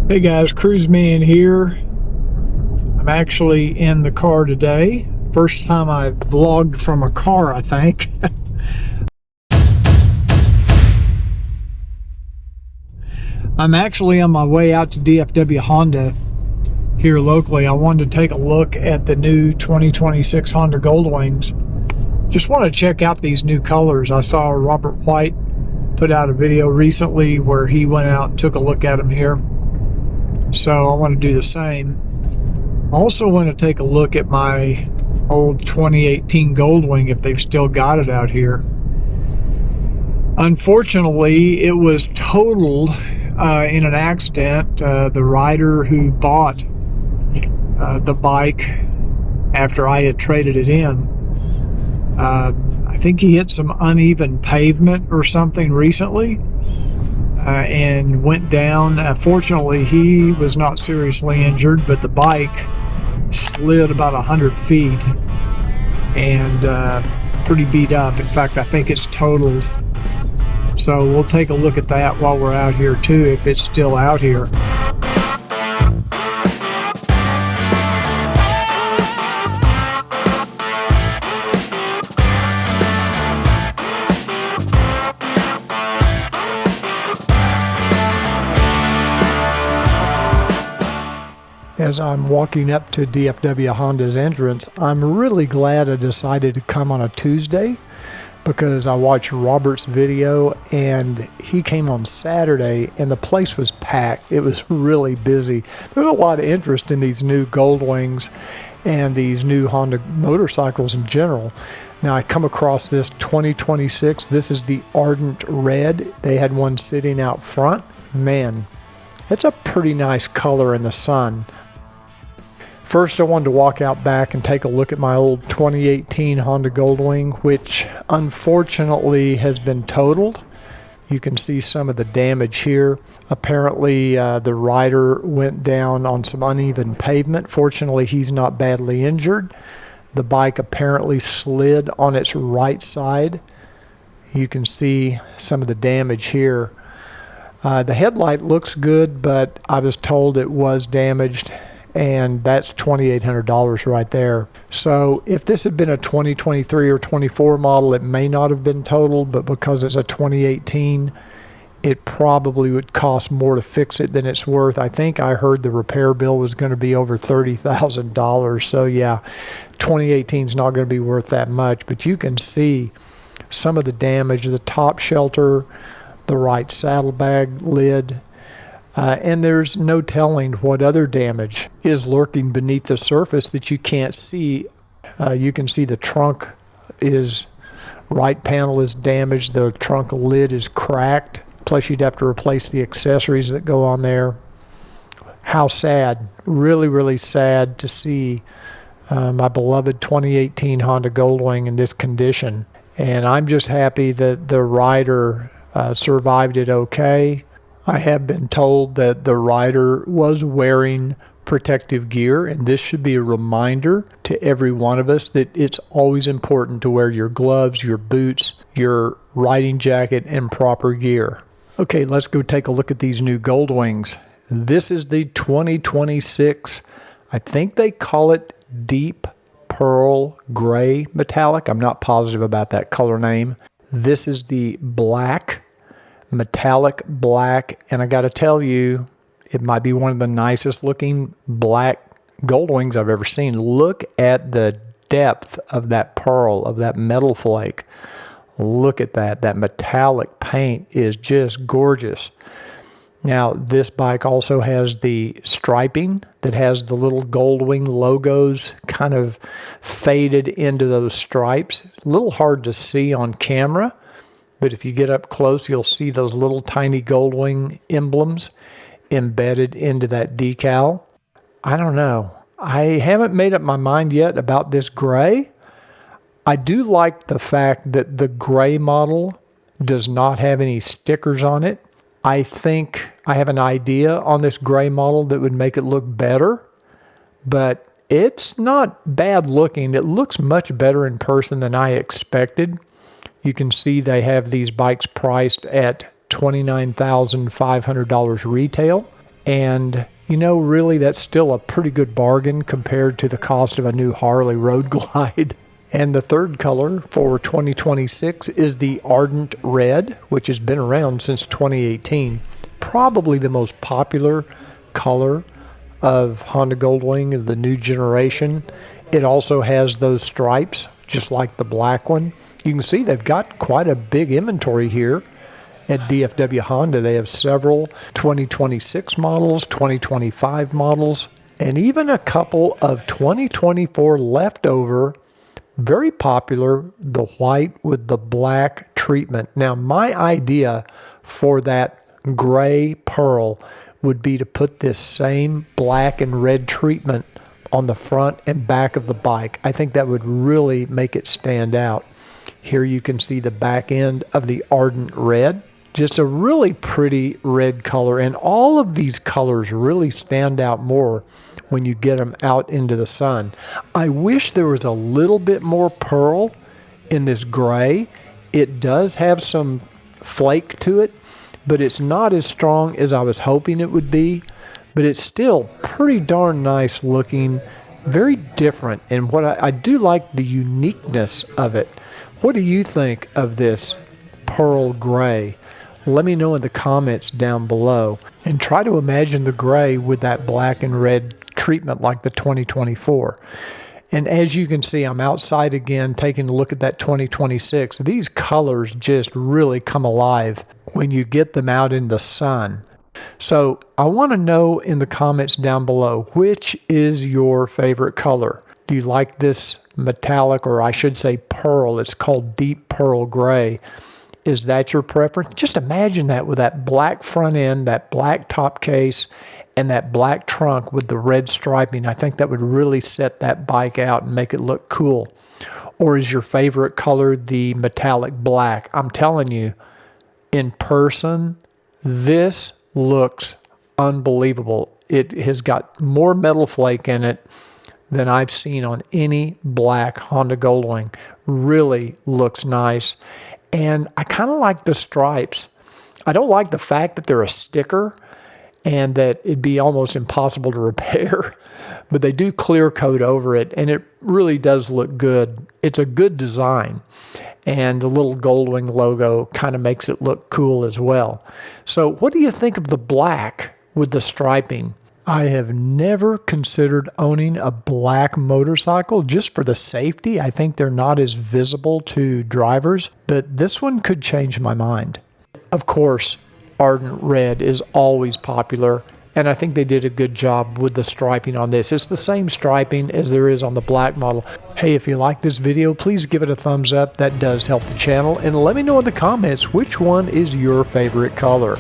Hey guys, Cruiseman here. I'm actually in the car today. First time I've vlogged from a car, I think. I'm actually on my way out to DFW Honda here locally. I wanted to take a look at the new 2026 Honda Goldwings. Just want to check out these new colors. I saw Robert White put out a video recently where he went out and took a look at them here. So I want to do the same. I also want to take a look at my old 2018 Goldwing if they've still got it out here. Unfortunately, it was totaled in an accident. The rider who bought the bike after I had traded it in, I think he hit some uneven pavement or something recently. And went down. Fortunately, he was not seriously injured, but the bike slid about 100 feet and pretty beat up. In fact, I think it's totaled. So we'll take a look at that while we're out here too, if it's still out here. As I'm walking up to DFW Honda's entrance, I'm really glad I decided to come on a Tuesday because I watched Robert's video and he came on Saturday and the place was packed. It was really busy. There's a lot of interest in these new Goldwings and these new Honda motorcycles in general. Now I come across this 2026. This is the Ardent Red. They had one sitting out front. Man, it's a pretty nice color in the sun. First, I wanted to walk out back and take a look at my old 2018 Honda Goldwing, which unfortunately has been totaled. You can see some of the damage here. Apparently, the rider went down on some uneven pavement. Fortunately, he's not badly injured. The bike apparently slid on its right side. You can see some of the damage here. The headlight looks good, but I was told it was damaged. And that's $2,800 right there. So if this had been a 2023 or 24 model, it may not have been totaled, but because it's a 2018, it probably would cost more to fix it than it's worth. I think I heard the repair bill was going to be over $30,000. So yeah, 2018 is not going to be worth that much, but you can see some of the damage, the top shelter, the right saddlebag lid, and there's no telling what other damage is lurking beneath the surface that you can't see. You can see the trunk right panel is damaged. The trunk lid is cracked. Plus you'd have to replace the accessories that go on there. How sad. Really, really sad to see my beloved 2018 Honda Goldwing in this condition. And I'm just happy that the rider survived it okay. I have been told that the rider was wearing protective gear, and this should be a reminder to every one of us that it's always important to wear your gloves, your boots, your riding jacket, and proper gear. Okay, let's go take a look at these new Goldwings. This is the 2026, I think they call it Deep Pearl Gray Metallic. I'm not positive about that color name. This is the black, metallic black, and I got to tell you, it might be one of the nicest looking black Goldwings I've ever seen. Look at the depth of that pearl, of that metal flake. Look at that. That metallic paint is just gorgeous. Now, this bike also has the striping that has the little Goldwing logos kind of faded into those stripes. A little hard to see on camera, but if you get up close, you'll see those little tiny Goldwing emblems embedded into that decal. I don't know. I haven't made up my mind yet about this gray. I do like the fact that the gray model does not have any stickers on it. I think I have an idea on this gray model that would make it look better, but it's not bad looking. It looks much better in person than I expected. You can see they have these bikes priced at $29,500 retail. And you know, really, that's still a pretty good bargain compared to the cost of a new Harley Road Glide. And the third color for 2026 is the Ardent Red, which has been around since 2018. Probably the most popular color of Honda Goldwing of the new generation. It also has those stripes, just like the black one. You can see they've got quite a big inventory here at DFW Honda. They have several 2026 models, 2025 models, and even a couple of 2024 leftover, very popular, the white with the black treatment. Now, my idea for that gray pearl would be to put this same black and red treatment on the front and back of the bike. I think that would really make it stand out. Here you can see the back end of the Ardent Red. Just a really pretty red color, and all of these colors really stand out more when you get them out into the sun. I wish there was a little bit more pearl in this gray. It does have some flake to it, but it's not as strong as I was hoping it would be. But it's still pretty darn nice looking, very different, and what I do like the uniqueness of it. What do you think of this pearl gray? Let me know in the comments down below, and try to imagine the gray with that black and red treatment like the 2024. And as you can see, I'm outside again taking a look at that 2026. These colors just really come alive when you get them out in the sun. So I want to know in the comments down below, which is your favorite color? Do you like this metallic, or I should say pearl? It's called deep pearl gray. Is that your preference? Just imagine that with that black front end, that black top case, and that black trunk with the red striping. I think that would really set that bike out and make it look cool. Or is your favorite color the metallic black? I'm telling you, in person, this looks unbelievable. It has got more metal flake in it than I've seen on any black Honda Goldwing. Really looks nice. And I kind of like the stripes. I don't like the fact that they're a sticker and that it'd be almost impossible to repair, but they do clear coat over it, and it really does look good. It's a good design, and the little Goldwing logo kind of makes it look cool as well. So what do you think of the black with the striping? I have never considered owning a black motorcycle just for the safety. I think they're not as visible to drivers, but this one could change my mind. Of course, Ardent Red is always popular, and I think they did a good job with the striping on this. It's the same striping as there is on the black model. Hey, if you like this video, please give it a thumbs up. That does help the channel, and let me know in the comments which one is your favorite color.